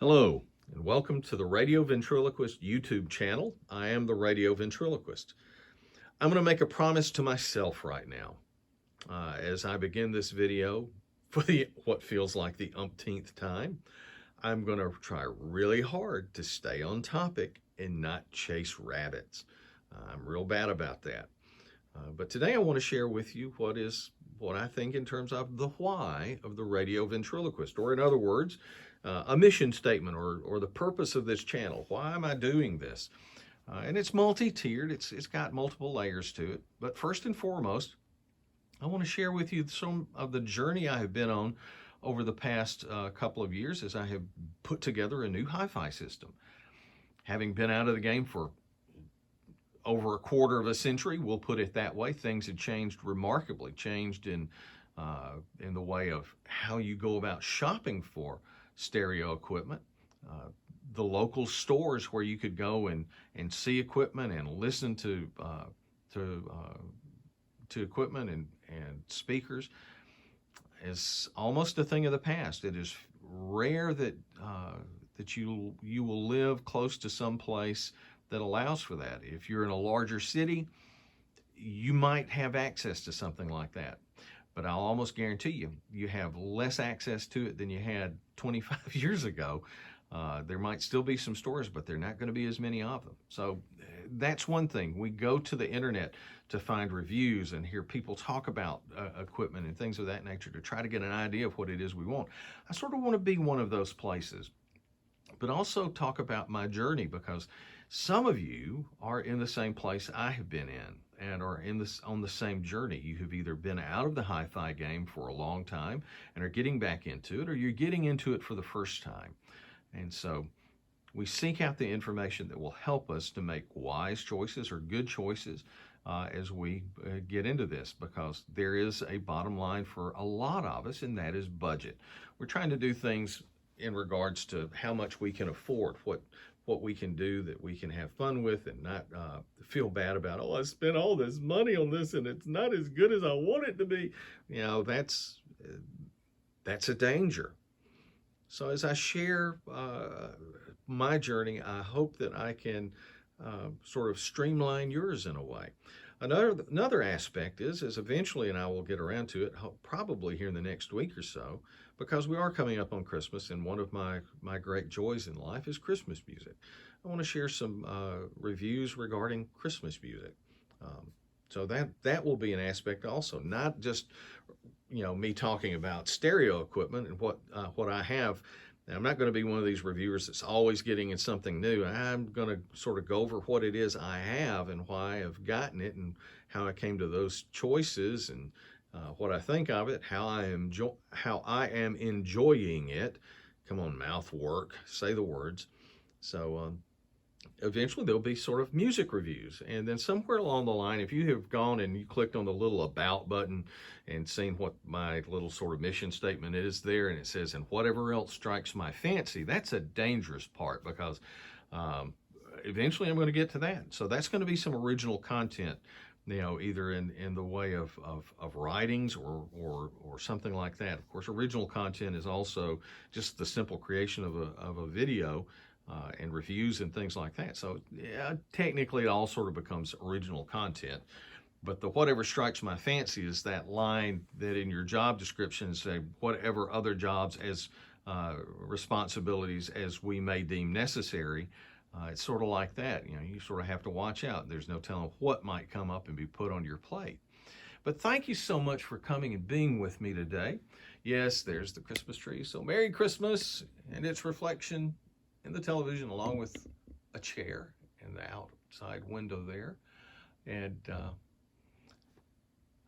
Hello, and welcome to the Radio Ventriloquist YouTube channel. I am the Radio Ventriloquist. I'm going to make a promise to myself right now as I begin this video for what feels like the umpteenth time. I'm going to try really hard to stay on topic and not chase rabbits. I'm real bad about that. But today I want to share with you what I think in terms of the why of the Radio Ventriloquist, or in other words, a mission statement or the purpose of this channel. Why am I doing this? And it's multi-tiered. It's got multiple layers to it. But first and foremost, I want to share with you some of the journey I have been on over the past couple of years as I have put together a new hi-fi system. Having been out of the game for over a quarter of a century, we'll put it that way, things have changed remarkably, changed in the way of how you go about shopping for stereo equipment. The local stores where you could go and see equipment and listen to equipment and speakers is almost a thing of the past. It is rare that you will live close to some place that allows for that. If you're in a larger city, you might have access to something like that. But I'll almost guarantee you have less access to it than you had 25 years ago. There might still be some stores, but there are not going to be as many of them. So that's one thing. We go to the internet to find reviews and hear people talk about equipment and things of that nature to try to get an idea of what it is we want. I sort of want to be one of those places, but also talk about my journey, because some of you are in the same place I have been in and are on the same journey. You have either been out of the hi-fi game for a long time and are getting back into it, or you're getting into it for the first time. And so we seek out the information that will help us to make wise choices or good choices as we get into this, because there is a bottom line for a lot of us, and that is budget. We're trying to do things in regards to how much we can afford, what we can do that we can have fun with and not feel bad about, oh, I spent all this money on this and it's not as good as I want it to be. You know, that's a danger. So as I share my journey, I hope that I can sort of streamline yours in a way. Another aspect is eventually, and I will get around to it probably here in the next week or so, because we are coming up on Christmas, and one of my great joys in life is Christmas music. I want to share some reviews regarding Christmas music. So that will be an aspect also, not just me talking about stereo equipment and what I have. Now, I'm not going to be one of these reviewers that's always getting in something new. I'm going to sort of go over what it is I have and why I've gotten it and how I came to those choices and what I think of it, how I am enjoying it. Come on, mouth work, say the words. So eventually there'll be sort of music reviews, and then somewhere along the line, if you have gone and you clicked on the little about button and seen what my little sort of mission statement is there, and it says, and whatever else strikes my fancy, that's a dangerous part, because eventually I'm going to get to that. So that's going to be some original content, either in the way of writings or something like that. Of course, original content is also just the simple creation of a video and reviews and things like that. So yeah, technically it all sort of becomes original content. But the whatever strikes my fancy is that line that in your job description say whatever other jobs as responsibilities as we may deem necessary. It's sort of like that. You sort of have to watch out. There's no telling what might come up and be put on your plate. But thank you so much for coming and being with me today. Yes, there's the Christmas tree. So Merry Christmas and its reflection in the television, along with a chair in the outside window there. And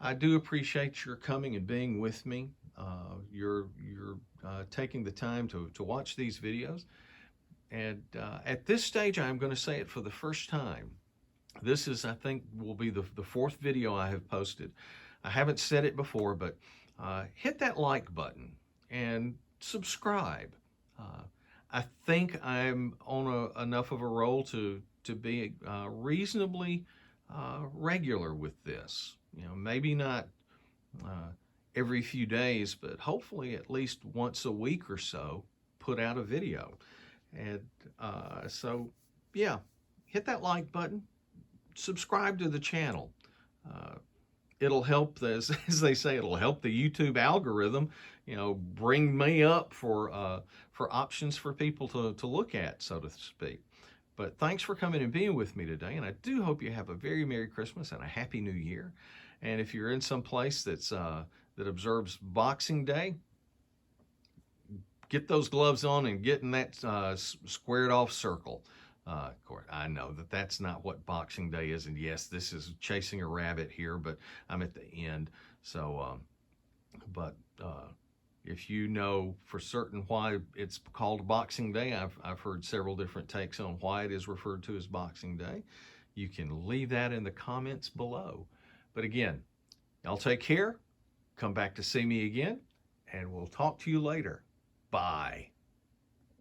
I do appreciate your coming and being with me. You're taking the time to watch these videos. And at this stage, I'm going to say it for the first time. This is, I think, will be the fourth video I have posted. I haven't said it before, but hit that like button and subscribe. I think I'm on enough of a roll to be reasonably regular with this. Maybe not every few days, but hopefully at least once a week or so, put out a video. And so, yeah, hit that like button, subscribe to the channel. It'll help, as they say, it'll help the YouTube algorithm, bring me up for options for people to look at, so to speak. But thanks for coming and being with me today, and I do hope you have a very Merry Christmas and a Happy New Year. And if you're in some place that observes Boxing Day, get those gloves on and get in that squared off circle. Of course, I know that that's not what Boxing Day is, and yes, this is chasing a rabbit here, but I'm at the end. So, if you know for certain why it's called Boxing Day, I've heard several different takes on why it is referred to as Boxing Day. You can leave that in the comments below. But again, y'all take care. Come back to see me again, and we'll talk to you later. Bye.